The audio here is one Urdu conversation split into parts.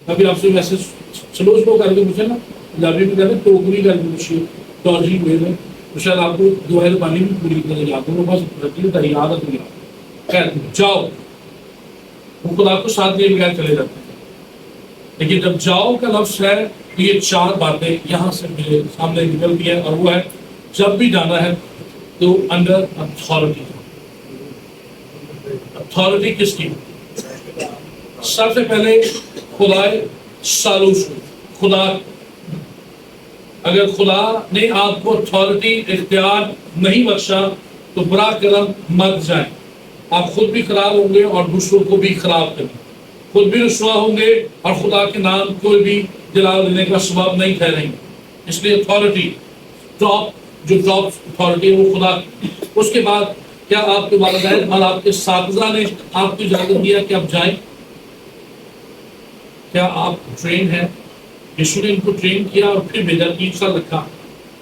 کبھی آپ سے ویسے سلو کر کے پوچھے نا، پنجابی میں کہتے ہیں ٹوکری کر کے پوچھیے توجہ ہوئے میں، تو شاید آپ کو دوہے پانی بھی پوری کرنے جاتے ہیں، وہ بس رکھیے تحیات ہے دنیا خیر جاؤ، وہ خدا کو ساتھ لیے بغیر چلے جاتے ہیں. لیکن جب جاؤ کا لفظ ہے تو یہ چار باتیں یہاں سے میرے سامنے نکلتی ہیں، اور وہ ہے جب بھی جانا ہے تو انڈر اتھارٹی. اتھارٹی کس کی؟ سب سے پہلے خدا سالوس، خدا. اگر خدا نے آپ کو اتھارٹی اختیار نہیں بخشا تو برا کرم مت جائیں. آپ خود بھی خراب ہوں گے اور دوسروں کو بھی خراب کریں، خود بھی رسوا ہوں گے اور خدا کے نام کوئی بھی جلال دینے کا سبب نہیں ٹھہریں گے. اس لیے اتھارٹی ٹاپ، جو ٹاپ اتھارٹی ہے وہ خدا. اس کے بعد کیا آپ کے والدین اور آپ کے اساتذہ نے آپ کو اجازت دیا کہ آپ جائیں؟ کیا آپ ٹرین ہیں؟ یسوع نے ان کو ٹرین کیا اور پھر بھیجا، 3 سال رکھا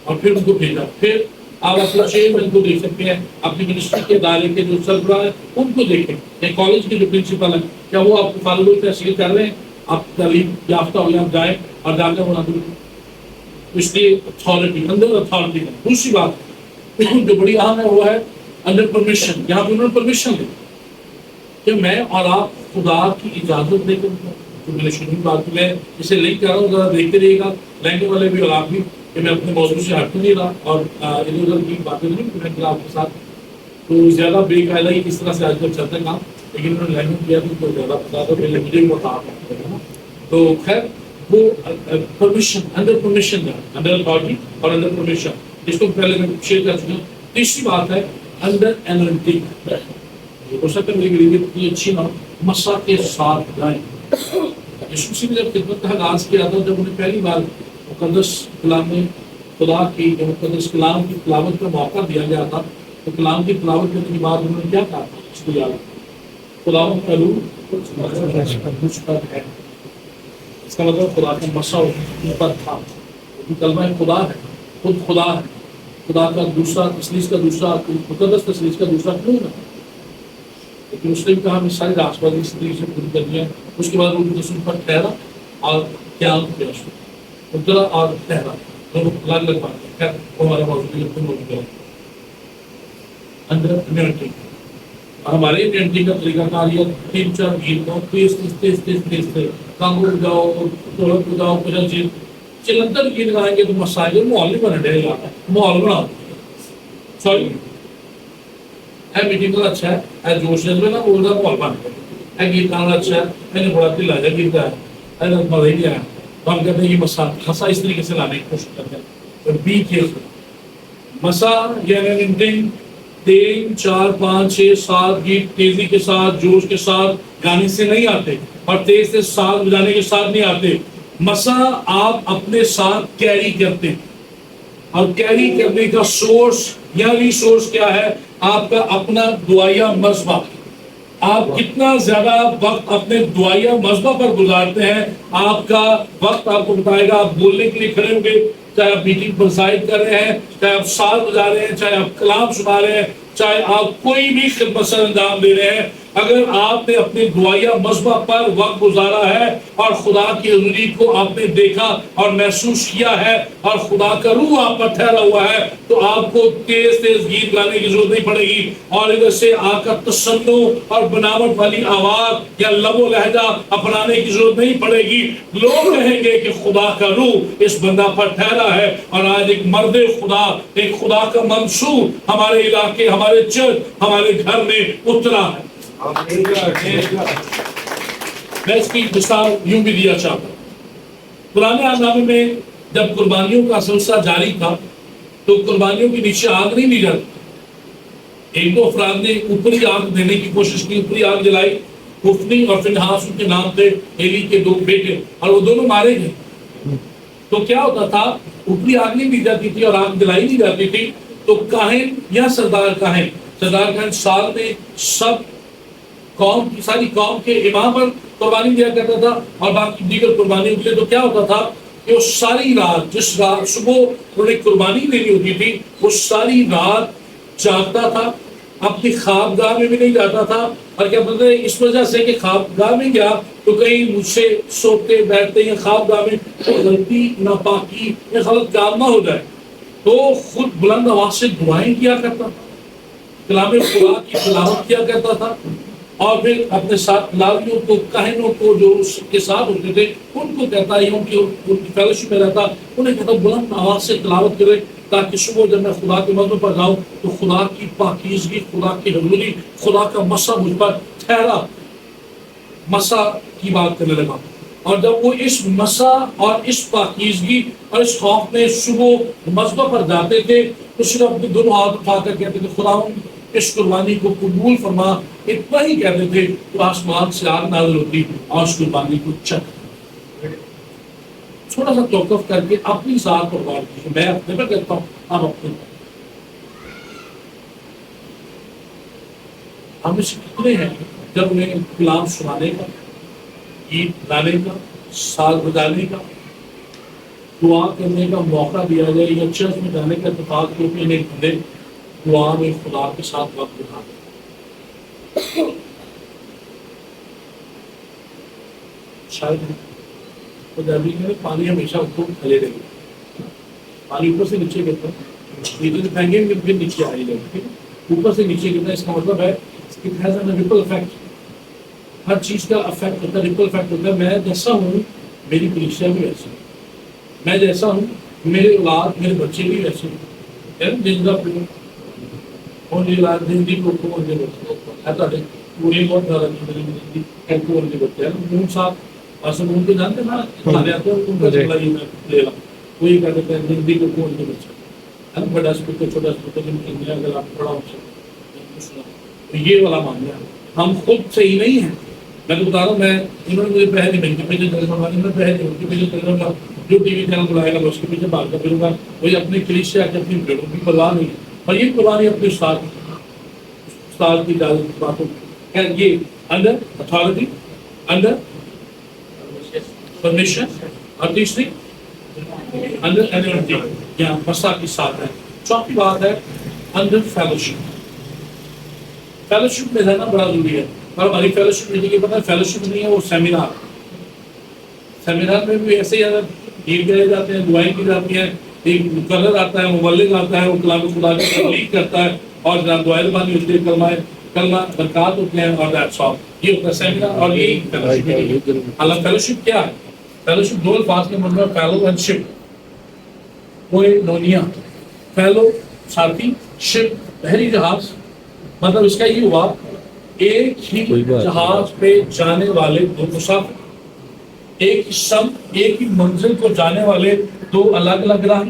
اور پھر ان کو بھیجا. پھر آپ اپنے چیئرمین کو دیکھ سکتے ہیں، اپنی منسٹری کے ادارے کے جو سربراہ ہیں ان کو دیکھیں، یا کالج کے جو پرنسپل ہیں کیا وہ آپ کو فالو تحصیل کر رہے ہیں؟ آپ تعلیم یافتہ ہو آپ جائیں اور جا کر ہونا دوں. اس لیے اتھارٹی، اندر اتھارٹی ہے. دوسری بات جو بڑی اہم ہے وہ ہے انڈر پرمیشن. یہاں پہ انہوں نے پرمیشن دی کہ میں اور آپ خدا کی اجازت لے کر، جو میں نے شروع بات میں اسے لنک کر رہا ہوں، ذرا دیکھتے رہیے گا لہنگے والے بھی اور آپ بھی، کہ میں اپنے موضوع سے ہٹ نہیں رہا اور ادھر ادھر کی باتیں نہیں میں آپ کے ساتھ. تو زیادہ بے قاعدہ ہی اس طرح سے آج کل چلتا ہے کام، لیکن انہوں نے لینگویج کیا تو زیادہ پتا تھا، پہلے مجھے بھی بتا رہا. تو خیر وہ پرمیشن، انڈر پرمیشن ہے، انڈر اتھارٹی اور انڈر پرمیشن. اس کو پہلے میں شیئر کر چکا ہوں. تیسری بات ہے انڈر انوائنٹنگ. ہو سکتا ہے میری غریبی اتنی اچھی نہ ہو، مسا کے ساتھ جائیں. یسوع مسیح نے جب خدمت کا آغاز کیا تھا، جب انہیں پہلی بار مقدس کلام میں خدا کی جو مقدس کلام کی تلاوت کا موقع دیا گیا تھا، تو کلام کی تلاوت کرنے کے بعد انہوں نے کیا کہا تھا؟ اس کو یاد خداوند کا روح مجھ پر ہے. اس کا مطلب خدا کا مسا ان پر تھا. کلمہ خدا ہے، خود خدا ہے. خدا کا دوسرا تثلیث کا دوسرا مقدس تثلیث کا دوسرا کیوں ہے؟ لیکن اس نے بھی کہا ہمیں ساری راسبازی اس طریقے سے پوری کرنی ہے. اس کے بعد روح القدس ان پر ٹھہرا اور قیام کیا، اترا اور ٹھہرا، دونوں الگ الگ بات ہے. خیر وہ ہمارا موضوع ہے انڈر انوائنٹنگ. ہمارے انوائنٹنگ کا طریقہ کار یہ 3-4 گیت کو تیز کانگو بجاؤ، ڈھولک بجاؤ، کچھ چیز چلنتر گیت گائیں گے تو مسائل ماحول نہیں بنا ڈے گا، ماحول بنا سوری ہے میٹنگ کا اچھا ہے، ہے جوش جذبے نا بول رہا ماحول بنا ہے، گیت گانا اچھا ہے، میں نے بڑا دل آ جائے گیت گایا ہے، مزہ ہی نہیں آیا. تو ہم کہتے ہیں یہ مسا ہنسا اس طریقے سے لانے کی کوشش کرتے ہیں. Be careful. مسا یا انوائنٹنگ 3 4 5 6 7 گیت تیزی کے ساتھ، جوش کے ساتھ گانے سے نہیں آتے، اور تیز سے ساتھ بجانے کے ساتھ نہیں آتے. مسا آپ اپنے ساتھ کیری کرتے ہیں، اور کیری کرنے کا سورس یا ریسورس کیا ہے؟ آپ کا اپنا دعائیہ مذبح. آپ کتنا زیادہ وقت اپنے دعائیہ مذبح پر گزارتے ہیں، آپ کا وقت آپ کو بتائے گا. آپ بولنے کے لیے کھڑے ہوں گے، چاہے آپ میٹنگ پر سائڈ کر رہے ہیں، چاہے آپ سال بجا رہے ہیں، چاہے آپ کلام سنا رہے ہیں، چاہے آپ کوئی بھی خدمت سر انجام دے رہے ہیں، اگر آپ نے اپنے دعائیہ مذبح پر وقت گزارا ہے اور خدا کی حضوری کو آپ نے دیکھا اور محسوس کیا ہے اور خدا کا روح آپ پر ٹھہرا ہوا ہے، تو آپ کو تیز تیز گیت گانے کی ضرورت نہیں پڑے گی، اور ادھر سے آ کر تصنع اور بناوٹ والی آواز یا لب و لہجہ اپنانے کی ضرورت نہیں پڑے گی. لوگ کہیں گے کہ خدا کا روح اس بندہ پر ٹھہرا ہے. اور آج ایک مرد خدا، ایک خدا کا منصور ہمارے علاقے، ہمارے چرچ، ہمارے گھر میں اترا ہے. میں اس کی مثال یوں بھی دیا چاہتا ہوں. پرانے عہد میں جب قربانیوں کا سلسلہ جاری تھا تو قربانیوں کے نیچے آگ نہیں دی جاتی. ایک دو افراد نے اوپری آگ دینے کی کوشش کی، اوپری آگ جلائی. حفنی اور فنحاس ان کے نام تھے، ایلی کے 2 بیٹے، اور وہ دونوں مارے گئے. تو کیا ہوتا تھا؟ اوپری آگ نہیں دی جاتی تھی اور آگ جلائی نہیں جاتی تھی، تو کاہن یا سردار کاہن سال میں سب قوم کی، ساری قوم کے امام پر قربانی دیا کرتا تھا. اور باقی دیگر قربانیوں کے لیے تو کیا ہوتا تھا کہ وہ ساری رات، جس رات صبح انہیں قربانی دینی ہوتی تھی، وہ ساری رات جاگتا تھا اپنی خوابگاہ میں بھی نہیں جاتا تھا، اور کیا پتہ ہے اس وجہ سے کہ خوابگاہ میں گیا تو کہیں مجھ سے سوتے بیٹھتے یا خوابگاہ میں غلطی ناپاکی یا غلط کام نہ ہو جائے، تو خود بلند آواز سے دعائیں کیا کرتا تھا، کلام خدا کی تلاوت کیا کرتا تھا، اور پھر اپنے ساتھ لاویوں کو کاہنوں کو جو اس کے ساتھ ہوتے تھے ان کو کہتا ہے، ان کی فیلوشپ میں رہتا، انہیں کہتا بلند آواز سے تلاوت کرے تاکہ صبح جب میں خدا کے مندر پر جاؤں تو خدا کی پاکیزگی، خدا کی حضوری، خدا کا مسا مجھ پر ٹھہرا۔ مسا کی بات کرنے لگا، اور جب وہ اس مسا اور اس پاکیزگی اور اس خوف میں صبح مسجد پر جاتے تھے تو صرف اپنے دونوں ہاتھ اٹھا کر کہتے تھے خدا اس قربانی کو قبول فرما، اتنا ہی کہتے تھے تو آسمان سے آگ نازل ہوتی اور اس قربانی کو چکھ۔ تھوڑا سا توقف کر کے اپنی ذات پر غور کیجیے، میں اپنے پر کہتا ہوں، آپ اپنے پر۔ ہم اس کتنے ہیں جب انہیں کلام سنانے کا، عید لانے کا، سال بجانے کا، دعا کرنے کا موقع دیا جائے یا چرچ میں جانے کا اتفاق کیونکہ انہیں دے دعا میں خدا کے ساتھ وقت بتانا۔ شاید پانی ہمیشہ اوپر کھلے رہے گا، پانی اوپر سے نیچے گرتا ہے، پھینگیں گے پھر نیچے آ جائے گا، اوپر سے نیچے گرتا ہے، اس کا مطلب ہے it has an ripple effect, ہر چیز کا افیکٹ ہوتا ہے، ریپل افیکٹ ہوتا ہے۔ میں جیسا ہوں میری کلیسیا بھی ویسی ہے، میں جیسا ہوں میرے اولاد میرے بچے بھی ویسے ہیں، جن کا زندگی کو پوری بہت زیادہ بچے ہیں صاحب ان کو جانتے ہیں نا، کھانے آتے ہیں ان کا جھگڑا ہی لے رہا وہی کہہ دیتے ہیں زندگی کو کون کے بچے ہے نا، بڑا اسپیکر چھوٹا اسپیکر، اگر آپ بڑا ہو تو یہ والا معاملہ ہے۔ ہم خود صحیح نہیں ہیں، میں تو بتا رہا ہوں، میں انہوں نے مجھے پہلے نہیں پیچھے چلے گا، میں پہلے ان کے پیچھے چلے گا، جو ٹی وی چینل بلائے گا میں اس کے پیچھے بھاگ کر پھروں گا، وہی اپنی کلیسیا کے اپنی بھیڑوں کی پرواہ نہیں ہے، اور یہ قربانی اپنے استاد کی اجازت باتوں یہ انڈر اتھارٹی، انڈر پرمیشن، اور تیسری انڈر انرجی یا مسا کے ساتھ ہے۔ چوتھی بات ہے انڈر فیلوشپ۔ فیلوشپ میں رہنا بڑا ضروری ہے، اور ہماری فیلوشپ میں یہ پتا ہے فیلوشپ نہیں ہے وہ سیمینار، سیمینار میں بھی ایسے ہی گیت گائے جاتے ہیں، دعائیں کی جاتی ہیں، ایک مقرر آتا ہے، مبلغ آتا ہے، وہ کلام خدا کی تبلیغ کرتا ہے اور دعائیں زبانی ہوتی ہے، کلمہ برکات ہوتے ہیں، اور دیٹس آل۔ یہ ہوتا ہے سیمینار، اور یہی فیلوشپ ہے۔ حالانکہ فیلوشپ کیا ہے؟ فیلوشپ دو الفاظ کے مطلب فیلو اینڈ شپ، کوئی نونیا، فیلو ساتھی، شپ بحری جہاز، مطلب اس کا یہ ہوا ایک ہی جہاز پہ جانے والے دو مسافر، ایک ہی سمت ایک ہی منزل کو جانے والے دو الگ الگ راہ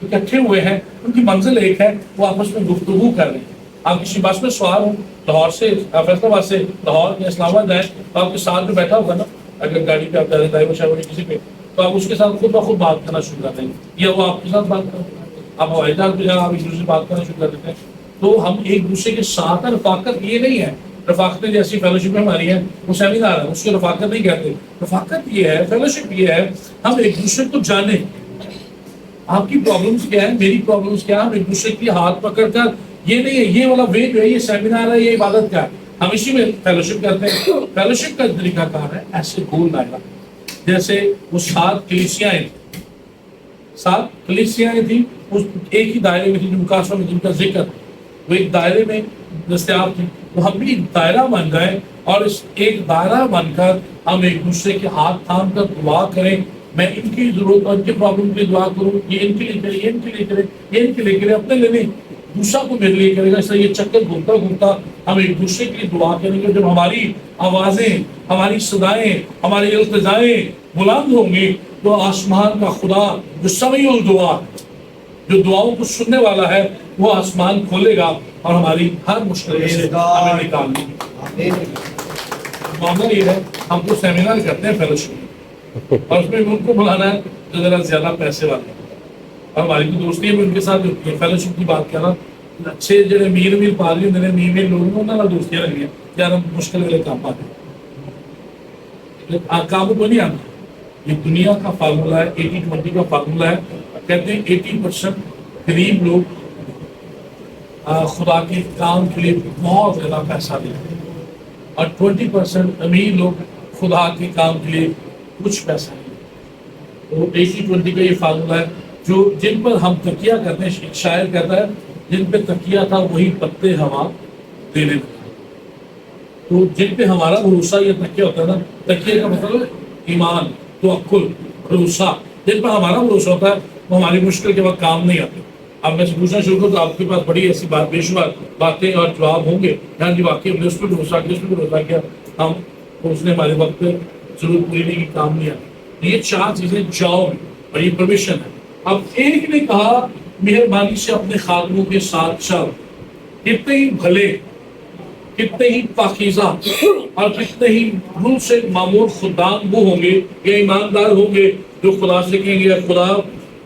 اکٹھے ہوئے ہیں، ان کی منزل ایک ہے، وہ آپس میں گفتگو کر رہے ہیں۔ آپ کسی بس میں سوار ہوں لاہور سے فیصل آباد سے لاہور یا اسلام آباد جائیں تو آپ کے ساتھ میں بیٹھا ہوگا نا، اگر گاڑی پہ آپ جا رہے ہیں کسی پہ، تو آپ اس کے ساتھ خود بخود بات کرنا شروع کر دیں گے، یا وہ آپ کے ساتھ بات کریں، آپ ہوائی جہاز پہ جائیں آپ ایک دوسرے سے بات کرنا شروع کر دیتے ہیں۔ تو ہم ایک دوسرے کے ساتھ، رفاقت یہ نہیں ہے، رفاقتیں جیسی فیلوشپ میں ہماری ہیں وہ سیمینار ہے، اس کو رفاقت نہیں کہتے۔ رفاقت یہ ہے، فیلوشپ یہ ہے ہم ایک دوسرے کو جانیں، آپ کی پرابلمس کیا ہے، میری پرابلمس کیا ہے، ہم ایک دوسرے کی ہاتھ پکڑ کر، یہ نہیں ہے یہ والا وے جو ہے یہ سیمینار ہے، یہ عبادت کا ہے، ہم اسی میں فیلوشپ کرتے ہیں۔ فیلوشپ کا طریقہ کار ہے ایسے گول دائرہ، جیسے وہ 7 کلیسیاں تھیں، 7 کلیسیاں تھیں، اس ایک ہی دائرے میں تھی، جو مکاشفہ میں جن کا ذکر وہ ایک دائرے میں دستیاب تھی، تو ہم بھی ایک دائرہ بن جائیں، اور اس ایک دائرہ بن کر ہم ایک دوسرے کے ہاتھ تھام کر دعا کریں، میں ان کی ضرورت اور ان کے پرابلم کے لیے دعا کروں، یہ ان کے لیے کرے، یہ ان کے لیے کرے، یہ ان کے لیے کرے، اپنے لیے نہیں دوسرا کو میرے لیے کرے گا، اس طرح یہ چکر گھومتا گھومتا ہم ایک دوسرے کے لیے دعا کریں گے۔ جب ہماری آوازیں، ہماری صدائیں، ہماری التجائیں بلند ہوں گی تو آسمان کا خدا جو سمیع الدعا، جو دعاؤں کو سننے والا ہے، وہ آسمان کھولے گا اور ہماری ہر مشکل سے ہمیں نکال دے گا۔ معاملہ یہ ہے ہم کو سیمینار کرتے ہیں فیلوشپ، اور اس میں ان کو بلانا ہے جو ذرا زیادہ پیسے والے، اور ہماری تو دوستیاں بھی ان کے ساتھ ہوتی ہیں۔ فیلوشپ کی بات کرنا، اچھے جڑے میر پادری ہوں نے، میر لوگ انہوں نے دوستیاں لگی ہیں، یار ہم مشکل والے کام پاتے ہیں، کام کو نہیں آنا۔ یہ دنیا کا فارمولہ ہے، 80-20 کا فارمولہ ہے، کہتے ہیں 80% غریب لوگ خدا کے کام کے لیے بہت زیادہ پیسہ دیتے ہیں، اور 20% امیر لوگ خدا کے کام کے لیے کچھ پیسہ نہیں دیتے۔ تو 80-20 کا یہ فارمولا ہے، جو جن پر ہم تکیہ کرتے ہیں، ایک شاعر کہتا ہے جن پہ تکیہ تھا وہی پتے ہوا دینے لگا۔ تو جن پہ ہمارا بھروسہ یا تکیہ ہوتا ہے نا، تکیہ کا مطلب ہے ایمان، توکل، بھروسہ، جن پر ہمارا بھروسہ ہوتا ہے وہ ہماری مشکل کے وقت کام نہیں آتے۔ اب میں سے پوچھنا شروع کروں تو آپ کے پاس بڑی ایسی بات بے شمار باتیں اور جواب ہوں گے، ہاں جی واقعی ہم نے اس پہ بھروسہ کیا، اس پہ بھروسہ کیا، ہم اس نے ہمارے وقت پہ ضرورت پوری نہیں کی، کام نہیں آتی۔ یہ 4 چیزیں جاؤ میں، اور یہ پرمیشن ہے۔ اب ایک نے کہا مہربانی سے اپنے خادموں کے ساتھ چل، کتنے ہی بھلے، کتنے ہی پاکیزہ اور کتنے ہی روح سے معمور خدام وہ ہوں گے یا ایماندار ہوں گے جو خدا سے کہیں گے خدا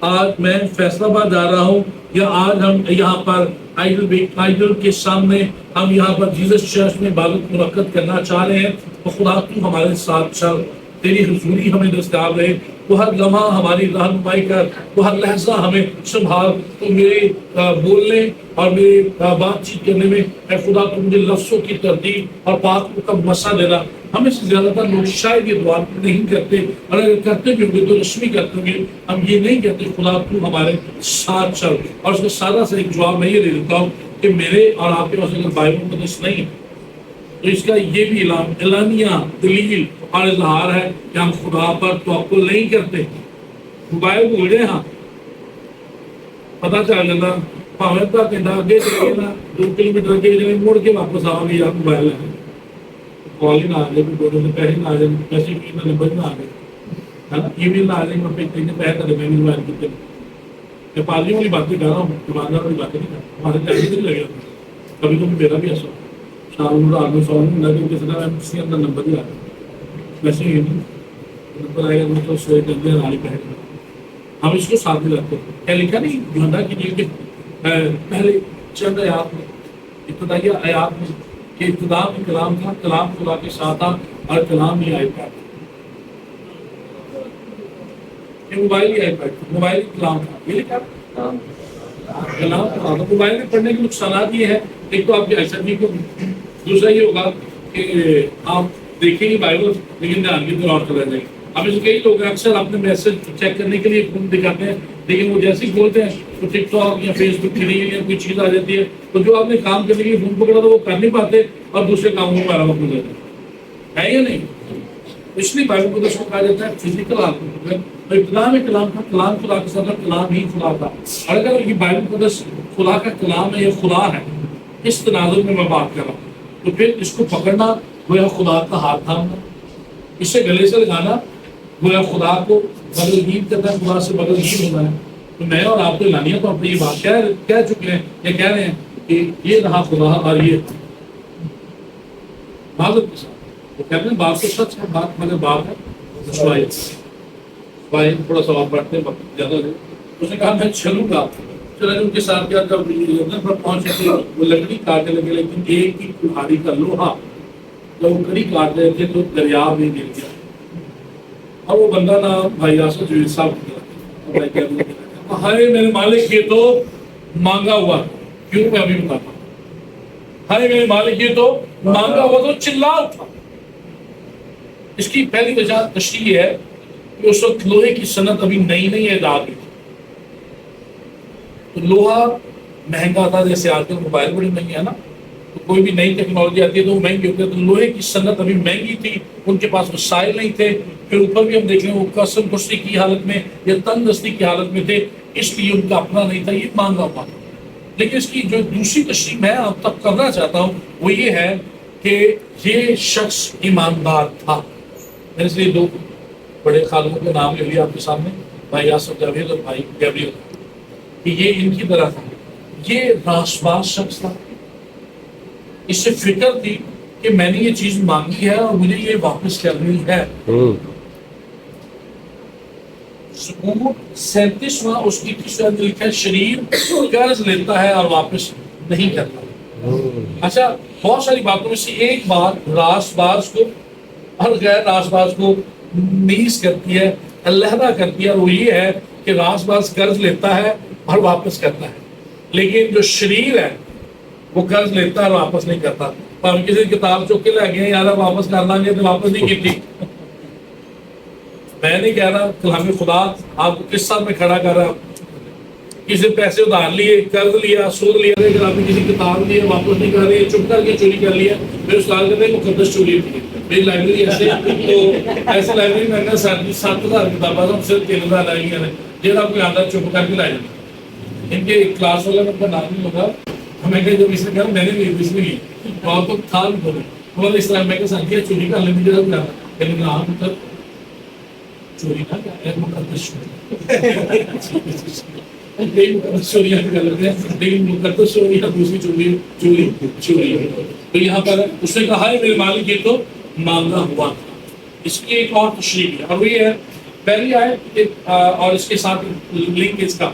آج میں فیصلہ آباد جا رہا ہوں، یا آج ہم یہاں پر آئیڈل کے سامنے ہم یہاں پر جیزس چرچ میں عبادت منعقد کرنا چاہ رہے ہیں، تو خدا تو ہمارے ساتھ چل، تیری حضوری ہمیں دستیاب رہے، تو ہر لمحہ ہماری رہنمائی کر، تو ہر لحظہ ہمیں سنبھال، تو میرے بولنے اور میرے بات چیت کرنے میں اے خدا تو مجھے لفظوں کی ترتیب اور بات کا مسا دینا۔ ہمیں سے زیادہ تر لوگ شاید یہ دعا نہیں کرتے، اور اگر کرتے بھی ہوں گے تو رسمی کرتے ہوں گے، ہم یہ نہیں کہتے خدا تو ہمارے ساتھ چل۔ اور اس کا سادہ سا ایک جواب میں یہ دے دیتا ہوں کہ میرے اور آپ کے پاس اگر بائبل مقدس نہیں ہے تو اس کا یہ بھی اعلانیہ دلیل اور اظہار ہے کہ ہم خدا پر توکل نہیں کرتے۔ موبائل بھول گئے، ہاں پتا چل جاتا پاوے کا گھنٹہ آگے چلے نا 2 کلومیٹر اگے چلے مڑ کے واپس آؤ گے، یا موبائل ہے کال ہی نہ آ جائے، دونوں سے پیسے نہ آ جائے، پیسے کی نمبر نہ آ جائے، ہے نا، ای میل نہ آ جائے، میں پیسے کرے میں موبائل کی میں پادریوں والی باتیں کر رہا ہوں، ایماندار والی باتیں نہیں کر رہا، ہمارے ٹائم نہیں لگے کبھی کبھی میرا بھی ایسا شام آدمی سو لگے کسی طرح کسی کے اندر نمبر ہی آ گیا، ویسے ہی نمبر آئے گا تو سوئے کرتے ہیں، پہلے ہم اس کو ساتھ میں رکھتے ہیں۔ کیا لکھا نہیں گھنٹہ کیجیے کہ پہلے چند آیات میں، ابتدائی آیات میں، کہ ابتدا میں کلام تھا، کلام خدا کے ساتھ تھا اور کلام ہی آئی پیڈ، یہ موبائل ہی آئی پیڈ، موبائل ہی کلام تھا، یہ لکھا کلام تھا۔ موبائل میں پڑھنے کے نقصانات یہ ہے، ایک تو آپ کی ایسا کو، دوسرا یہ ہوگا کہ آپ دیکھیں گے بائبل لیکن دھیان کی طور اور رہ جائیں گے۔ اب اس کئی لوگ اکثر اپنے میسج چیک کرنے کے لیے فون دکھاتے ہیں، لیکن وہ جیسے ہی بولتے ہیں تو ٹک ٹاک یا فیس بک کی ریل یا کوئی چیز آ جاتی ہے، تو جو آپ نے کام کرنے کے لیے فون پکڑا تو وہ کر نہیں پاتے اور دوسرے کاموں میں ہمارا وقت ہو جاتا ہے یا نہیں؟ اس لیے بائبل کو کو کہا جاتا ہے فزیکل آدمی، ابتدا میں کلام تھا، کلام خدا کے ساتھ، کلام ہی خدا تھا۔ اور اگر یہ بائبل مقدس خدا کا کلام ہے، یہ خدا ہے، اس تناظر میں بات کر رہا ہوں، تو پھر اس کو پکڑنا گویا خدا کا ہاتھ تھامنا، اسے گلے سے لگانا گویا خدا کو بغل گیر کرنا ہے، خدا سے بغل گیر ہونا ہے۔ تو میں اور آپ کو اعلانیہ طور پہ یہ بات کہہ چکے ہیں، یہ کہہ رہے ہیں کہ یہ رہا خدا اور یہ معذرت کے ساتھ وہ کہتے ہیں بات تو سچ ہے، بات مگر بات ہے شاید تھوڑا سا آپ بڑھتے ہیں وقت زیادہ نہیں۔ اس نے کہا میں چلوں گا، چلے ان کے ساتھ کیا جب لندن پر پہنچے تھے وہ لکڑی کاٹنے لگے، لیکن ایک ہی کلہاڑی کا لوہا جب وہ کڑی کاٹ رہے تھے تو دریا میں گر گیا، اور وہ بندہ نا بھائی آسد جو صاحب ہائے میرے مالک یہ تو مانگا ہوا، کیوں میں ابھی بتاتا ہوں، ہائے میرے مالک یہ تو مانگا ہوا، تو چلا اٹھا۔ اس کی پہلی وجہ تشریح ہے کہ اس وقت لوہے کی صنعت ابھی نئی نئی ایجاد ہوئی تھی، تو لوہا مہنگا تھا، جیسے آج کل موبائل بڑی مہنگی ہے نا، تو کوئی بھی نئی ٹیکنالوجی آتی ہے تو وہ مہنگی ہوتی ہے، تو لوہے کی صنعت ابھی مہنگی تھی، ان کے پاس وسائل نہیں تھے، پھر اوپر بھی ہم دیکھ لیں وہ قسم کشی کی حالت میں یا تنگ دستی کی حالت میں تھے، اس لیے ان کا اپنا نہیں تھا، یہ مانگا ہوا تھا۔ لیکن اس کی جو دوسری تشریح میں اب تک کرنا چاہتا ہوں وہ یہ ہے کہ یہ شخص ایماندار تھا۔ میں نے اس لیے 2 بڑے خادموں کے نام لے لیا آپ کے سامنے، بھائی آصف جاوید اور بھائی گیبریل، کہ یہ ان کی طرح تھا، یہ راست باز شخص تھا، اس سے فکر تھی کہ میں نے یہ چیز مانگی ہے اور مجھے یہ واپس کرنی ہے۔ زبور 37واں اس کی لکھا ہے شریر قرض لیتا ہے اور واپس نہیں کرتا۔ اچھا، بہت ساری باتوں میں سے ایک بات راست باز کو اور غیر راست باز کو میز کرتی ہے، علیحدہ کرتی ہے، اور وہ یہ ہے کہ راست باز قرض لیتا ہے اور واپس کرتا ہے، لیکن جو شریر ہے وہ قرض لیتا ہے اور واپس نہیں کرتا. پر ہم کسی کتاب چک کے لے گئے یار واپس کر لیں گے تو واپس نہیں کی تھی. میں نہیں کہہ رہا کہ ہمیں خدا آپ کو کس سال میں کھڑا کر رہا ہے. کسی پیسے ادھار لیے, قرض لیا, سود لیا, اگر آپ نے کسی کتاب لیے واپس نہیں کر رہے, چپ کر کے چوری کر لیا, پھر اس سال کہتے ہیں مقدس چوری ہوئی. میری لائبریری ایسے تو ایسے لائبریری میں نے 7,000 کتابیں ہم صرف 3,000 لائی ہیں جن آپ کو آدھا چپ کر کے لائے جاتے. ان کے کلاس والا میں ان کا نام نہیں ہوگا. ہمیں کہ جب اس نے کہا میں نے لی اس میں لی اور تو تھا بھی بولے تو اس طرح میں کہ ساتھ کیا چوری کر لیں گے لیکن ہاں مطلب چوری نہ کیا مقدس چوریاں کر لیتے ہیں لیکن مقدس چوری دوسری چوری چوری چوری. تو یہاں پر اس نے کہا ہے میرے مالک یہ تو مانگا ہوا تھا. اس کی ایک اور تشریح ہے اور وہ یہ ہے پہلی آیت اور اس کے ساتھ لنک اس کا.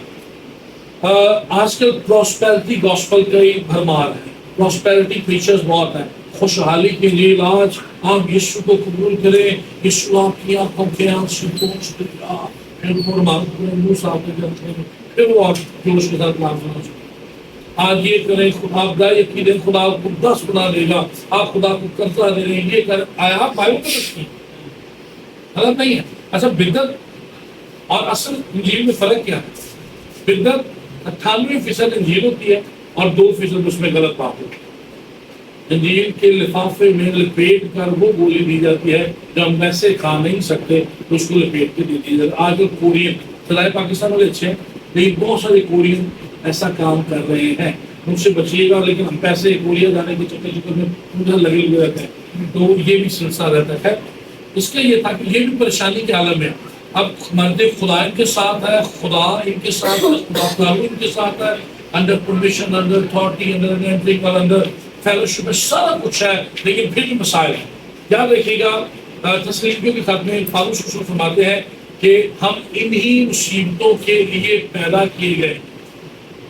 آج کل پراسپیرٹی گاسپل کا ہی بھرمار ہے. پراسپیرٹی فیچرز بہت ہیں. خوشحالی کے لیے علاج, آپ یسوع کو قبول کریں, یسوع آپ کی آنکھوں کے آنسو پوچھ دیا, پھر وہ معروف منہ صاحب کے جاتے ہیں, پھر وہ آپ جوش کے ساتھ معاف ہونا چاہیے. آج یہ کریں آپ کا یقین خدا آپ کو 10 گنا دے گا, آپ خدا کو قرضہ دے رہے ہیں, یہ کریں. آیا آپ بائبل کو رکھیں غلط نہیں ہے. اچھا بدعت اور اصل انجیل میں فرق کیا ہے؟ بدعت 98% انجیل ہوتی ہے اور 2% اس میں غلط بات ہوتی ہے. انجیل کے لفافے میں لپیٹ کر وہ گولی دی جاتی ہے جو ہم ویسے کھا نہیں سکتے تو اس کو لپیٹ کے دی جاتی ہے. آج کل کورین فضائے پاکستان والے اچھے ہیں لیکن بہت سارے کورین ایسا کام کر رہے ہیں. ان سے بچیے گا لیکن ہم پیسے کوریا جانے کے چکر میں ادھر لگے ہوئے رہتے ہیں تو یہ بھی سلسلہ رہتا ہے. اس کا یہ تھا کہ یہ بھی پریشانی کے عالم ہے. اب مرد خدا ان کے ساتھ ہے, خدا ان کے ساتھ ہے, خدا ان کے ساتھ ہے, under permission, under authority, under entering اور انڈر فیلوشپ, سارا کچھ ہے لیکن پھر بھی مسائل ہیں. یاد رکھیے گا تسلیمیوں کے خط میں فاروق شکر فرماتے ہیں کہ ہم انہی مصیبتوں کے لیے پیدا کیے گئے.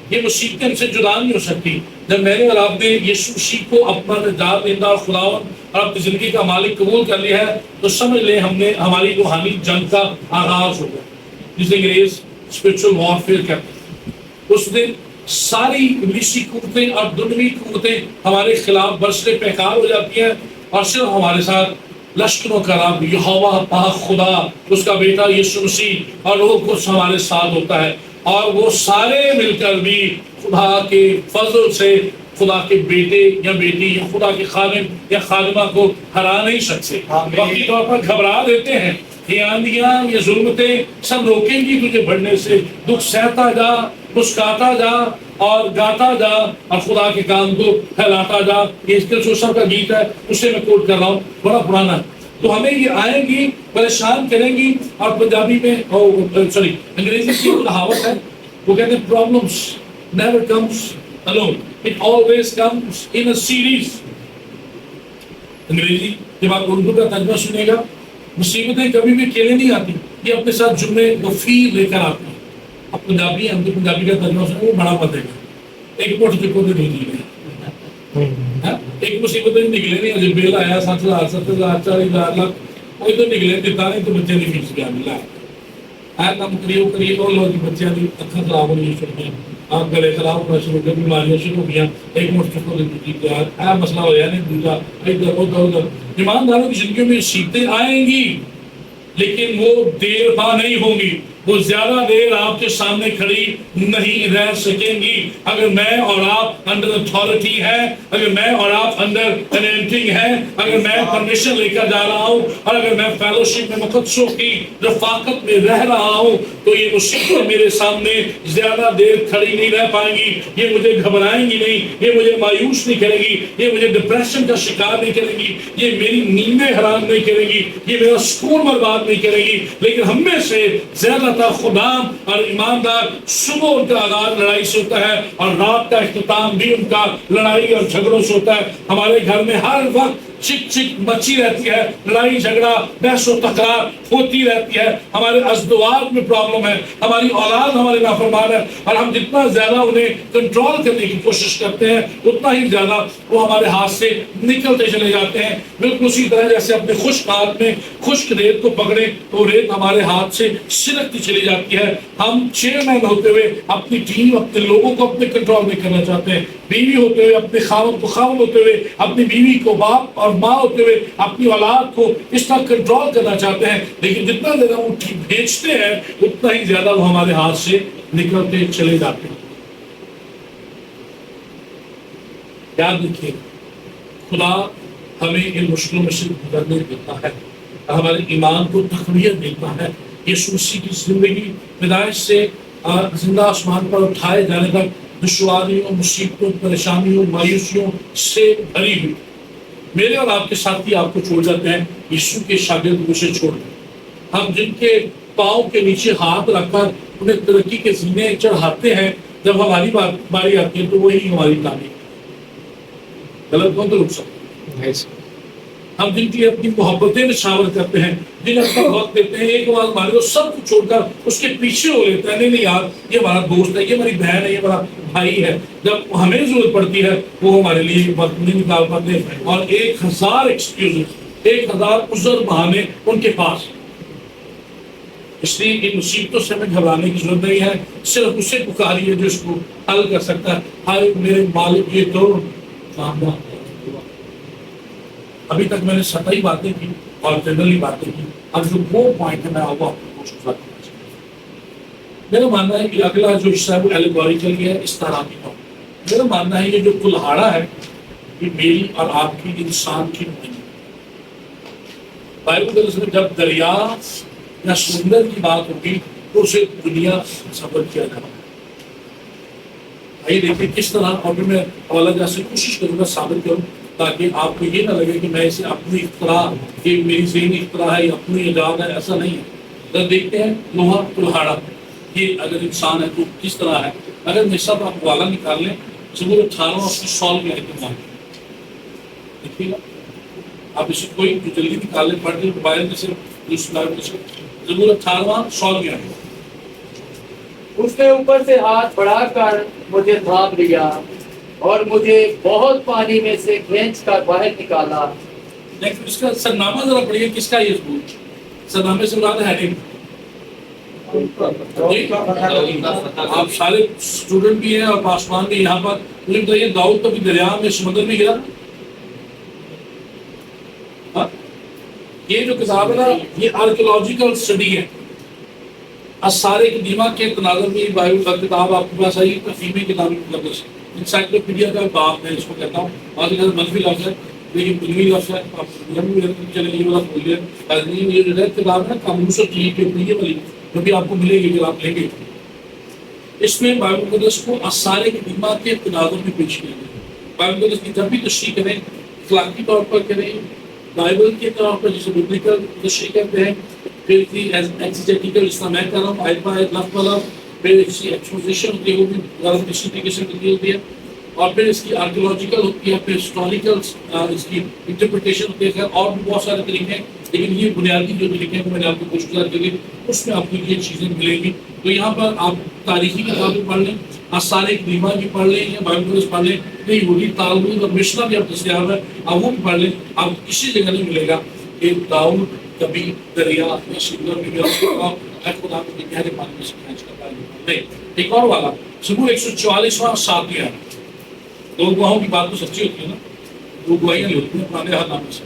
یہ مصیبتیں ہم سے جدا نہیں ہو سکتی. جب میں نے اور آپ نے یسوع مسیح کو اپنا نجات دہندہ اور خداوند اور اپنی زندگی کا مالک قبول کر لیا ہے تو سمجھ لیں ہم نے ہماری روحانی جنگ کا آغاز ہو گیا, جسے انگریز اسپرچل وارفیئر کہتے ہیں. اس دن ساری ابلیسی قوتیں اور دنیوی قوتیں ہمارے خلاف برسر پیکار ہو جاتی ہیں اور صرف ہمارے ساتھ لشکروں کا رب یہوہ پاک خدا, اس کا بیٹا یسوع مسیح اور روح القدس ہمارے ساتھ ہوتا ہے. اور وہ سارے مل کر بھی خدا کے فضل سے خدا کے بیٹے یا بیٹی یا خدا کے خادم یا خادمہ کو ہرا نہیں سکتے. وقتی طور پر گھبرا دیتے ہیں, یہ آندیاں یہ ظلمتیں سب روکیں گی تجھے بڑھنے سے, دکھ سہتا جا, مسکراتا جا اور گاتا جا اور خدا کے کام کو پھیلاتا جا. یہ اسکل سوشل کا گیت ہے, اسے میں کوٹ کر رہا ہوں, بڑا پرانا ہے. تو ہمیں یہ آئیں گی, پریشان کریں گی. اور پنجابی میں سوری انگریزی کی کہاوت ہے, وہ کہتے ہیں problems never comes alone, it always comes in a series. انگریزی جب آپ اردو کا ترجمہ سنیں گا, مصیبتیں کبھی بھی اکیلے نہیں آتی, یہ اپنے ساتھ جملے وفیر لے کر آتی ہیں. اب پنجابی ہم پنجابی کا ترجمہ سنیں وہ بڑا پتہ ہے, ایک موٹ چکو تو نہیں نکلے, ایک مصیبت نکلے نہیں. جب بیل آیا 7,000 70,000 40,000 لاکھ کوئی تو نکلے دیتا نہیں تو بچے نہیں فیس گیا ملا ہے کام کریے اور لوگ بچے کی اکھاں خراب ہونی شروع ہوئی, آپ گلے خراب ہونا شروع ہو گئے, بیماریاں شروع ہو گیا. ایک موٹ چکو تو مسئلہ ہوا نہیں, دوسرا ادھر ادھر ادھر. ایمانداروں کی زندگیوں میں مصیبتیں آئیں گی لیکن وہ دیر پا نہیں ہوں گی, وہ زیادہ دیر آپ کے سامنے کھڑی نہیں رہ سکیں گی. اگر میں اور آپ انڈر اتھارٹی ہے, اگر میں اور آپ انڈر انینٹنگ ہے, اگر میں پرمیشن لے کر جا رہا ہوں اور اگر میں فیلوشپ میں مقدسوں کی رفاقت میں رہ رہا ہوں تو یہ مصیبتیں میرے سامنے زیادہ دیر کھڑی نہیں رہ پائیں گی. یہ مجھے گھبرائیں گی نہیں, یہ مجھے مایوس نہیں کریں گی, یہ مجھے ڈپریشن کا شکار نہیں کریں گی, یہ میری نیندیں حرام نہیں کریں گی, یہ میرا سکون برباد نہیں کرے گی. لیکن ہم میں سے زیادہ تر خدام اور ایماندار صبح ان کا آغاز لڑائی سے ہوتا ہے اور رات کا اختتام بھی ان کا لڑائی اور جھگڑوں سے ہوتا ہے. ہمارے گھر میں ہر وقت چک چک مچی رہتی ہے، لڑائی جھگڑا بحث و تکرار ہوتی رہتی ہے، ہمارے ازدواج میں پرابلم ہے، ہماری اولاد ہمارے نافرمان ہے، اور ہم جتنا زیادہ انہیں کنٹرول کرنے کی کوشش کرتے ہیں اتنا ہی زیادہ وہ ہمارے ہاتھ سے نکلتے چلے جاتے ہیں. بالکل اسی طرح جیسے اپنے خشک ہاتھ میں خشک ریت کو پکڑے تو ریت ہمارے ہاتھ سے سلکتی چلی جاتی ہے. ہم چیئرمین ہوتے ہوئے اپنی ٹیم اپنے لوگوں کو اپنے کنٹرول میں کرنا چاہتے ہیں، بیوی ہوتے ہوئے اپنے خاوند کو خاوند ہوتے ہوئے اپنی بیوی کو باپ اور ماں ہوتے ہوئے اپنی اولاد کو اس طرح کنٹرول کرنا چاہتے ہیں، لیکن جتنا زیادہ وہ بھیجتے ہیں اتنا ہی زیادہ وہ ہمارے ہاتھ سے نکلتے چلے جاتے ہیں. یاد رکھیے خدا ہمیں ان مشکلوں میں سے گزرنے دیتا ہے، ہمارے ایمان کو تقویت دیتا ہے. یسوع مسیح کی زندگی پیدائش سے زندہ آسمان پر اٹھائے جانے تک دشواریوں، مصیبتوں، پریشانیوں، مایوسیوں سے بھری ہوئی. میرے اور آپ کے ساتھی آپ کو چھوڑ جاتے ہیں، یسوع کے شاگرد اسے چھوڑ دیں. ہم جن کے پاؤں کے نیچے ہاتھ رکھ کر انہیں ترقی کے زینے چڑھاتے ہیں، جب ہماری باری آتی ہے تو وہی ہماری تعلیم. غلط کون تو رک سکتے. ہم جن کی اپنی محبتیں نشاور کرتے ہیں، جنہیں اپنا وقت دیتے ہیں، ایک بار ہمارے کو سب کو چھوڑ کر اس کے پیچھے ہو لیتا ہے. نہیں یار یہ ہمارا دوست ہے، یہ ہماری بہن ہے، یہ ہمارا بھائی ہے. جب ہمیں ضرورت پڑتی ہے وہ ہمارے لیے وقت نہیں نکال پاتے، اور 1000 ایکسکیوز، 1000 عذر بہانے ان کے پاس. اس لیے ان مصیبتوں سے ہمیں گھبرانے کی ضرورت نہیں ہے، صرف اسے پکاریے جو اس کو حل کر سکتا ہے. ہائے میرے مالک یہ تو ابھی تک میں نے سطحی باتیں کی اور جنرلی باتیں کی. اب جو وہ پوائنٹ ہے میں آپ کو کرنا چاہتا ہوں. میرا ماننا ہے کہ اگلا جو حصہ ہے وہ ایلیگوریکل ہے، اس طرح کی ہو. میرا ماننا ہے یہ جو کلہاڑا ہے یہ میری اور آپ کی انسان کی نہیں. بائبل میں جب دریا یا سمندر کی بات ہوگی تو اسے دنیا سفر کیا جائے. آئیے دیکھیں کس طرح، اور میں حوالہ جات سے کوشش کروں گا ثابت کروں تاکہ آپ کو یہ نہ لگے کہ میں اسے اپنی اختراع، یہ میری ذہنی اختراع ہے، اپنی ایجاد ہے، ایسا نہیں ہے. اگر دیکھتے ہیں لوہا کلہاڑا، یہ اگر انسان ہے تو کس طرح ہے. اگر میں سب آپ حوالہ نکال لیں زبور 18 اپنی سالو میں اہتمام دیکھیے گا. آپ اسے کوئی جلدی نکال لیں، پڑھ لیں موبائل میں سے زبور 18 سالو میں آئے. اس نے اوپر سے ہاتھ بڑھا کر مجھے تھام لیا اور مجھے بہت پانی میں سے کھینچ کر باہر نکالا. لیکن اس کا سرنامہ ذرا پڑھیے، کس کا یہ ضبور؟ سرنامے سے مراد ہے آپ سارے اسٹوڈنٹ بھی ہیں اور پاسبان بھی یہاں پر. مجھے بتائیے داؤد کبھی دریا میں سمندر میں گرا؟ یہ جو کتاب ہے نا یہ آرکیولوجیکل اسٹڈی ہے. اسارے قدیمہ کے تناظر میں بائبل کا کتاب آپ کے پاس آئی، تفہیم کتاب مقدس انسائکلوپیڈیا کا باب میں اس کو کہتا ہوں. بعض منفی لفظ ہے لیکن علمی لفظ ہے. چلے یہ والا بولیے یہ جو ہے کتاب ہے نا قاموس اور ٹی کے اوپر، یہ والی جو بھی آپ کو ملے گی جو آپ لیں گے، اس میں بائبل مقدس کو اسارے قدیمہ کے تناظر میں پیش کیا گیا. بائبل مقدس کی جب بھی تشریح کریں اخلاقی طور پر کریں، بائبل کے طور پر جسے ببلیکل تشریح کرتے ہیں، پھر کی ایگزیجیٹیکل اس طرح میں کر رہا ہوں آیت پر آیت لفظ پر لفظ، پھر اس کی ایکسپوزیشن ہوتی ہے وہ بھی غلط اسی طریقے سے ہوتی ہے، اور پھر اس کی آرکیولوجیکل ہوتی ہے، پھر ہسٹوریکل اس کی انٹرپریٹیشن ہوتی ہے. اور بھی بہت سارے طریقے ہیں لیکن یہ بنیادی جو طریقے ہیں میں نے آپ کو کوشش کی ہے اس میں آپ کو یہ چیزیں ملیں گی. تو یہاں پر آپ تاریخی کتابیں پڑھ لیں، آثار قدیمہ بھی پڑھ لیں یا بائبل مقدس پڑھ لیں، یہودی تالمود اور مشنا بھی آپ دستیاب ہے آپ وہ بھی پڑھ لیں. آپ کو کسی جگہ نہیں ملے گا کہ داؤد کبھی دریا یا سمندر میں گرا خدا کو گہرے پانی میں سے کھینچ کر باہر نکالا. نہیں. ایک اور والا زبور 144واں 7 ہے. دو گواہوں کی بات تو سچی ہوتی ہے نا، دو گواہیاں نہیں ہوتی ہیں پرانے عہد نامے سے.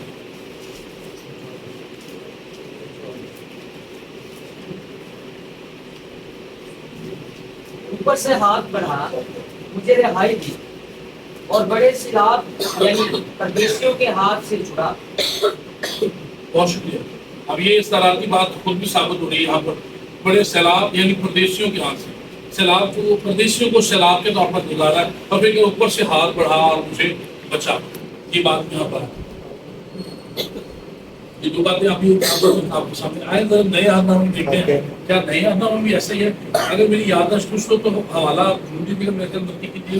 اوپر سے ہاتھ بڑھا مجھے رہائی دی اور بڑے سیلاب یعنی پردیسیوں کے ہاتھ سے چھڑا. بہت شکریہ. اب یہ اس طرح کی بات خود بھی ثابت ہو رہی ہے یہاں پر. بڑے سیلاب یعنی پردیسیوں کے ہاتھ سے، سیلاب کو پردیسیوں کو سیلاب کے طور پر گزارا ہے، اور پھر اوپر سے ہاتھ بڑھا اور مجھے بچا. یہ بات یہاں پر ہے. یہ دو باتیں آپ کے سامنے آئے. نئے عہد نامے میں دیکھتے ہیں کیا نئے عہد نامے میں ایسا ہی ہے. اگر میری یادداشت درست ہو تو حوالہ ڈھونڈی بھی میرے خیال کی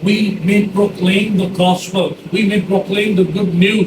we may proclaim the gospel, we may proclaim the good news।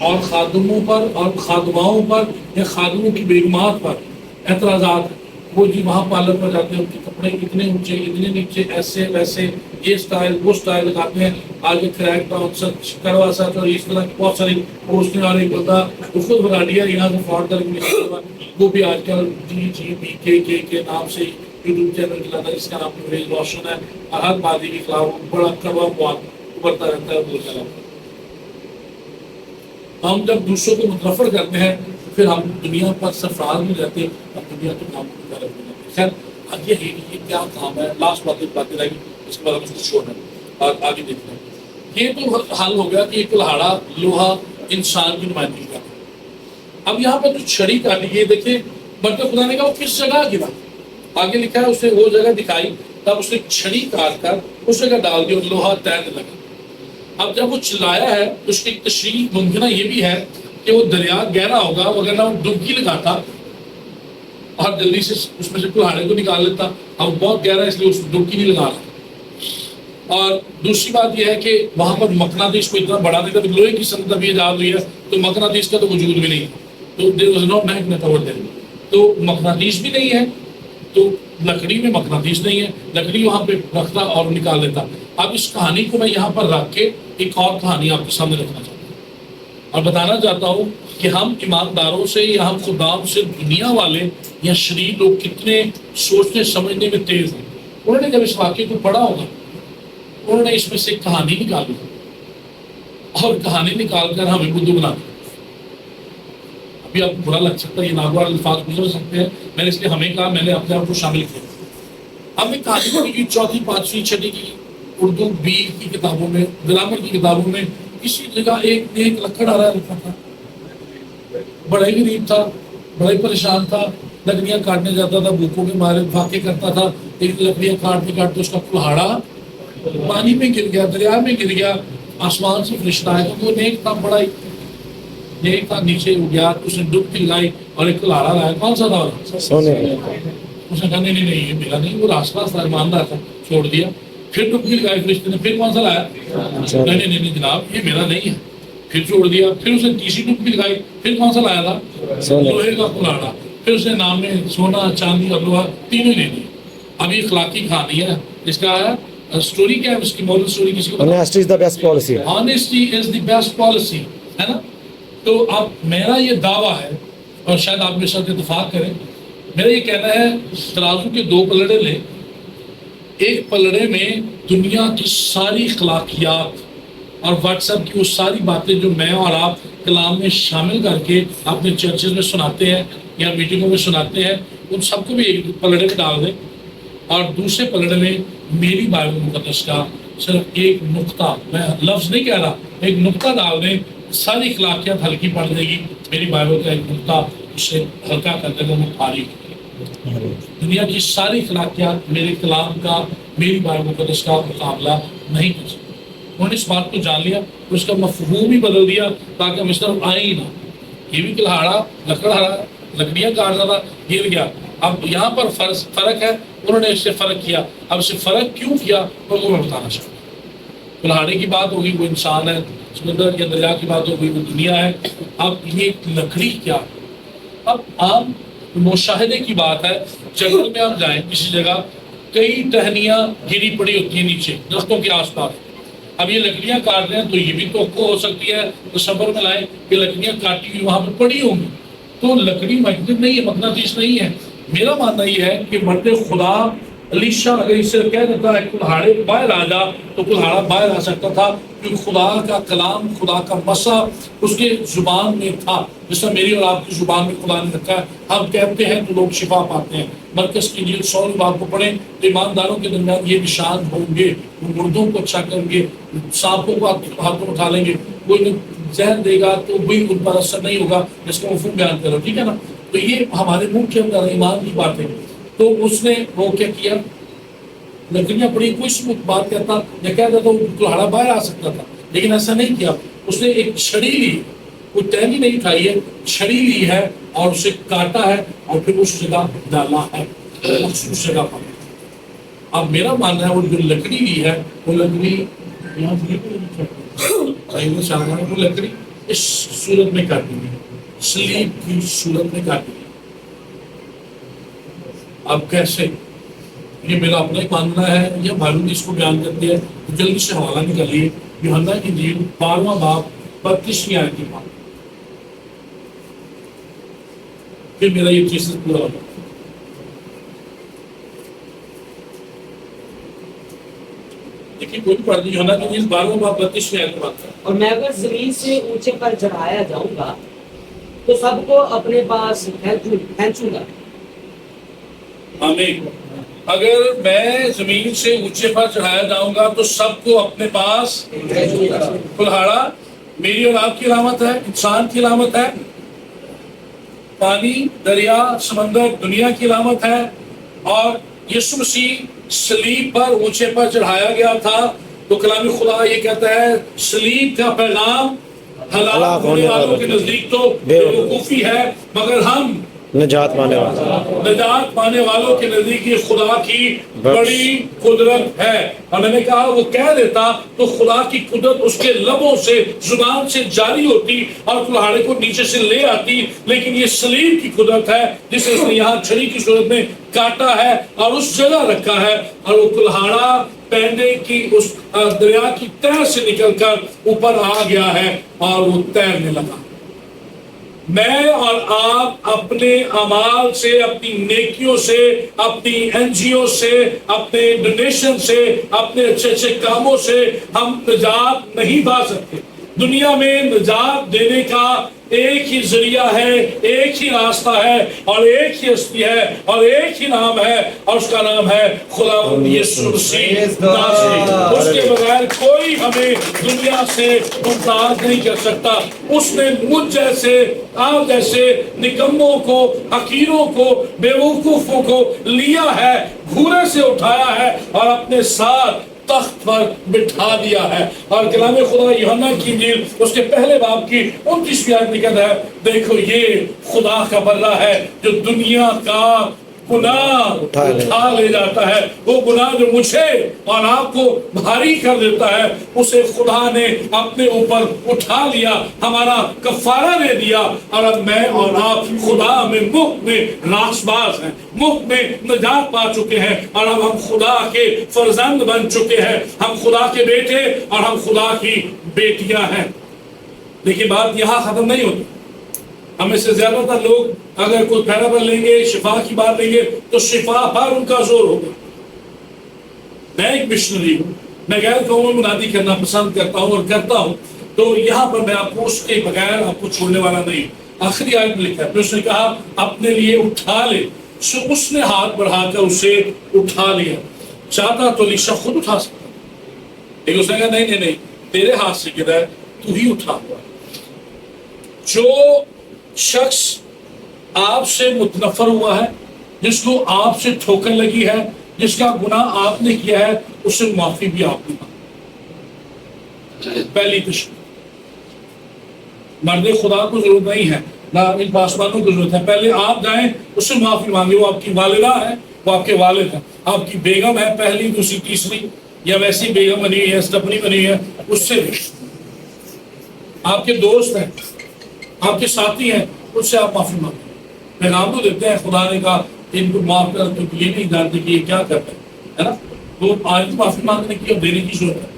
اور خادموں پر اور خادماؤں پر یا خادموں کی بیگمات پر اعتراضات. وہ جی وہاں پارلر پر جاتے ہیں، ان کے کپڑے اتنے اونچے اتنے نیچے، ایسے ویسے، یہ اسٹائل وہ اسٹائل لگاتے ہیں، آگے کریک ڈاؤن سچ کروا سچ، اور اس طرح کی بہت ساری پوسٹیں. اور ایک بندہ جو خود بنا لیا یہاں سے فراڈ کر کے نکلا ہوا، وہ بھی آج کل جی کے نام سے یوٹیوب چینل چلاتا ہے، اس کا نام ریز روشن ہے، اور ہر بادی کے خلاف بڑا کڑوا بات ابھرتا رہتا ہے، بولتا رہتا ہے. ہم جب دوسروں کو متنفر کرتے ہیں پھر ہم دنیا پر سرفراز میں رہتے ہیں، ہم دنیا کے نام کی طرف میں جاتے ہیں. خیر اب یہ کیا کام ہے، لاسٹ باتیں رہ گئی، اس کے بعد ہم اس کو چھوڑنا اور آگے دیکھنا ہے. یہ تو حل ہو گیا کہ یہ کلہاڑا لوہا انسان کی نمائندگی کا. اب یہاں پر جو چھڑی کاٹی، یہ دیکھیں برتن خدا نے کہا وہ کس جگہ گرا، آگے لکھا ہے اسے وہ جگہ دکھائی، تب اس نے چھڑی کاٹ کر اس جگہ ڈال دی اور لوہا تیرنے لگا. اب جب وہ چلایا ہے تو اس کی تشریح ممکنہ یہ بھی ہے کہ وہ دریا گہرا ہوگا، وغیرہ وہ ڈبکی لگاتا اور جلدی سے اس میں سے کلہاڑے کو نکال لیتا. اب بہت گہرا ہے اس لیے اس ڈبکی نہیں لگا رہا. اور دوسری بات یہ ہے کہ وہاں پر مقناطیس کو اتنا بڑھا دیتا کہ لوہے کی صنعت ابھی ایجاد ہوئی ہے تو مقناطیس کا تو وجود بھی نہیں، تو there was no magnet over there. تو مقناطیس بھی نہیں ہے تو لکڑی میں مقناطیس نہیں ہے، لکڑی وہاں پہ رکھتا اور نکال لیتا. اب اس کہانی کو میں یہاں پر رکھ کے ایک اور کہانی آپ کے سامنے رکھنا چاہتا ہوں اور بتانا چاہتا ہوں کہ ہم ایمانداروں سے یا ہم خدام سے دنیا والے یا شریر لوگ کتنے سوچنے سمجھنے میں تیز ہیں. انہوں نے جب اس واقعے کو پڑھا ہوگا انہوں نے اس میں سے کہانی نکالی اور کہانی نکال کر ہمیں بدھو بنا دیا. ابھی آپ کو برا لگ سکتا ہے، یہ ناگوار الفاظ گزر سکتے ہیں، میں نے اس لیے ہمیں کہا، میں نے اپنے آپ کو شامل کیا. ہم نے کہانی پڑھی کی 4th 5ویں 6ٹھی کی اردو بی کی کتابوں میں، گرامر کی کتابوں میں کسی جگہ ایک لکڑ آ رہا لکھا تھا، بڑا ہی غریب تھا، بڑا ہی پریشان تھا، لکڑیاں کاٹنے جاتا تھا، بھوکوں کے مارے واقع کرتا تھا. ایک لکڑیاں کاٹتے کاٹتے اس کا کلہاڑا پانی میں گر گیا، دریا میں گر گیا. آسمان سے فرشتہ آیا، وہ نیک تھا، بڑا ہی نیک تھا، نیچے ہو گیا، اس نے ڈبکی لگائی اور ایک کلہاڑا لایا. کون سا تھا؟ سونے. اس نے کہا نہیں یہ میرا نہیں، وہ راستہ تھا، ایماندار تھا، چھوڑ دیا. پھر ڈبکی لگائی فرشتے نے، پھر کون سا لایا؟ نہیں جناب یہ میرا نہیں ہے، پھر چھوڑ دیا. پھر اس نے تیسری ڈبکی لگائی، پھر کون سا لایا تھا؟ لوہے کا کلہاڑا. پھر اس نے نام میں سونا چاندی اور لوہا تینوں لے لی. اب یہ اخلاقی کہانی ہے، اس کا اسٹوری کیا ہے، اس کی مورل اسٹوری کسی کو؟ Honesty is the best policy. Honesty is the best policy، ہے نا. تو اب میرا یہ دعویٰ ہے اور شاید آپ میرے ساتھ اتفاق کریں، میرا یہ کہنا ہے ترازو کے 2 پلڑے لیں، ایک پلڑے میں دنیا کی ساری اخلاقیات اور واٹس ایپ کی وہ ساری باتیں جو میں اور آپ کلام میں شامل کر کے اپنے چرچز میں سناتے ہیں یا میٹنگوں میں سناتے ہیں، ان سب کو بھی ایک پلڑے میں ڈال دیں. اور دوسرے پلڑے میں میری بائبل مقدس کا صرف ایک نقطہ، میں لفظ نہیں کہہ رہا، ایک نقطہ ڈال دیں، ساری اخلاقیات ہلکی پڑ جائے گی. میری بائبل کا ایک نقطہ اسے ہلکا کر دے گا، وہ بھاری. دنیا کی ساری اخلاقیات میرے کلام کا، میری بائبل مقدس کا مقابلہ نہیں کر سکتے. انہوں نے اس بات کو جان لیا، اس کا مفہوم ہی بدل دیا تاکہ ہم اس طرف آئیں ہی نہ. یہ بھی کلہاڑا لکڑیاں کاٹتا تھا، گر گیا. اب یہاں پر فرق ہے، انہوں نے اس سے فرق کیا. اب اسے فرق کیوں کیا وہ میں بتانا چاہتا ہوں. کلہاڑے کی بات ہوگی وہ انسان ہے، سمندر یا دریا کی بات ہوگی وہ دنیا ہے. اب یہ لکڑی کیا؟ اب عام مشاہدے کی بات ہے، جنگل میں آپ جائیں کسی جگہ، کئی ٹہنیاں گری پڑی ہوتی ہیں نیچے درختوں کے آس پاس. اب یہ لکڑیاں کاٹ رہے ہیں تو یہ بھی توقع ہو سکتی ہے، تصور میں لائیں کہ لکڑیاں کاٹی ہوئی وہاں پہ پڑی ہوں گی، تو لکڑی میگنیٹ نہیں ہے، مقناطیس نہیں ہے. میرا ماننا یہ ہے کہ مرد خدا علیشا اگر اس سے کہہ دیتا ہے کلہاڑے باہر آ جا تو کلہاڑا باہر آ سکتا تھا، کیونکہ خدا کا کلام، خدا کا مسا اس کے زبان میں تھا، جس طرح میری اور آپ کی زبان میں خدا نے رکھا ہے. ہم کہتے ہیں تو لوگ شفا پاتے ہیں. مرکز کی انجیل 100 باب کو پڑھیں تو ایمانداروں کے درمیان یہ نشان ہوں گے، وہ مردوں کو اچھا کریں گے، سانپوں کو ہاتھوں اٹھا لیں گے، کوئی زہر دے گا تو بھی ان پر اثر نہیں ہوگا. جس کا مفہوم بیان کرو، ٹھیک ہے نا. تو یہ ہمارے منہ کے اندر ایمان کی بات ہے. تو اس نے وہ کیا کیا، لکڑیاں پڑی، کوئی بات کہتا یا کہہ دیتا وہ کلہاڑا باہر آ سکتا تھا، لیکن ایسا نہیں کیا. اس نے ایک چھڑی لی، کوئی ٹہنی نہیں کھائی ہے، چھڑی لی ہے اور اسے کاٹا ہے اور پھر اس جگہ ڈالا ہے مخصوص جگہ پر. اب میرا ماننا ہے وہ جو لکڑی لی ہے وہ لکڑی وہ لکڑی اس صورت میں کر دی گئی، سلیب کی صورت میں کر دی گئی۔ اب کیسے؟ یہ میرا اپنا ہی ماننا ہے یا معلوم اس کو بیان کرتے ہیں، جلدی سے حوالہ نکالیے یوحنا کی انجیل 12واں باب 32ویں آیت کی بات، پھر میرا یہ چیز پورا ہوگا۔ دیکھیے کوئی پڑھ دی یوحنا کی انجیل 12واں باب 32ویں آیت کی بات ہے۔ اور میں اگر زمین سے اونچے پر چڑھایا جاؤں گا تو سب کو اپنے پاس کھینچوں گا۔ آمین۔ اگر میں زمین سے اونچے پر چڑھایا جاؤں گا تو سب کو اپنے پاس کلہاڑا میری اور آپ کی علامت ہے، انسان کی علامت ہے، پانی، دریا، سمندر، دنیا کی علامت ہے، اور یسوع مسیح صلیب پر اونچے پر چڑھایا گیا تھا تو کلام خدا یہ کہتا ہے صلیب کا پیغام ہلاک ہونے والوں کے نزدیک تو بے وقوفی ہے، مگر ہم نجات پانے والا نجات پانے والوں کے نزدیک یہ خدا کی بڑی قدرت ہے۔ اور میں نے کہا وہ کہہ دیتا تو خدا کی قدرت اس کے لبوں سے زبان سے جاری ہوتی اور کلہاڑے کو نیچے سے لے آتی، لیکن یہ صلیب کی قدرت ہے جسے اس نے یہاں چھری کی صورت میں کاٹا ہے اور اس جگہ رکھا ہے، اور وہ کلہاڑا پہنے کی اس دریا کی تہہ سے نکل کر اوپر آ گیا ہے اور وہ تیرنے لگا۔ میں اور آپ اپنے اعمال سے، اپنی نیکیوں سے، اپنی این جی او سے، اپنے ڈونیشن سے، اپنے اچھے اچھے کاموں سے ہم نجات نہیں پا سکتے۔ دنیا میں نجات دینے کا ایک ہی ذریعہ ہے، ایک ہی راستہ ہے، اور ایک ہی ہستی ہے، اور ایک ہی نام ہے، اور اس کا نام ہے خداوند یسوع مسیح ناصری۔ اس کے بغیر کوئی ہمیں دنیا سے ممتاز نہیں کر سکتا۔ اس نے مجھ جیسے، آپ جیسے نکموں کو، حقیروں کو، بے وقوفوں کو لیا ہے، گھورے سے اٹھایا ہے اور اپنے ساتھ تخت پر بٹھا دیا ہے۔ اور کلام خدا یوحنا کی انجیل اس کے پہلے باب کی 29ویں آیت میں کہتا ہے دیکھو یہ خدا کا بندہ ہے جو دنیا کا گناہ اٹھا لے جاتا ہے۔ وہ گناہ جو مجھے اور آپ کو بھاری کر دیتا ہے اسے خدا نے اپنے اوپر اٹھا لیا، ہمارا کفارہ دے دیا، اور اب میں اور آپ خدا میں مفت میں راس باز ہیں، مفت میں نجات پا چکے ہیں، اور اب ہم خدا کے فرزند بن چکے ہیں، ہم خدا کے بیٹے اور ہم خدا کی بیٹیاں ہیں۔ لیکن بات یہاں ختم نہیں ہوتی۔ ہمیں سے زیادہ تر لوگ اگر کوئی پیرابل لیں گے، شفا کی بات لیں گے تو شفا پر ان کا زور ہوگا۔ میں ایک مشنری ہوں، میں غیر قوموں میں منادی کرنا پسند کرتا ہوں اور کرتا ہوں، تو یہاں پر میں آپ کو اس کے بغیر آپ کو چھوڑنے والا نہیں۔ آخری آیت میں لکھا ہے، پھر اس نے کہا اپنے لیے اٹھا لے، سو اس نے ہاتھ بڑھا کر اسے اٹھا لیا۔ چاہتا تو علیشا خود اٹھا سکتا، لیکن اس نے کہا نہیں نہیں نہیں، تیرے ہاتھ سے گرا ہے، تو ہی اٹھا ہوا۔ جو شخص آپ سے متنفر ہوا ہے، جس کو آپ سے ٹھوکر لگی ہے، جس کا گناہ آپ نے کیا ہے، اس سے معافی بھی آپ نے مانگی۔ پہلی تشریح، مرد خدا کو ضرورت نہیں ہے، نہ ان پاسبانوں کو ضرورت ہے، پہلے آپ جائیں اس سے معافی مانگے۔ وہ آپ کی والدہ ہے، وہ آپ کے والد ہیں، آپ کی بیگم ہے پہلی، دوسری، تیسری، یا ویسی بیگم بنی ہوئی ہے، سٹپنی بنی ہوئی ہے، اس سے بھی۔ آپ کے دوست ہیں، آپ کے ساتھی ہیں، اس سے آپ معافی مانگیں۔ پیغام تو دیتے ہیں، خدا نے کہا ان کو معاف کر، تو یہ نہیں جانتے کہ یہ کیا کرتے ہیں، ہے نا؟ تو آج معافی مانگنے کی اور دینے کی ضرورت ہے۔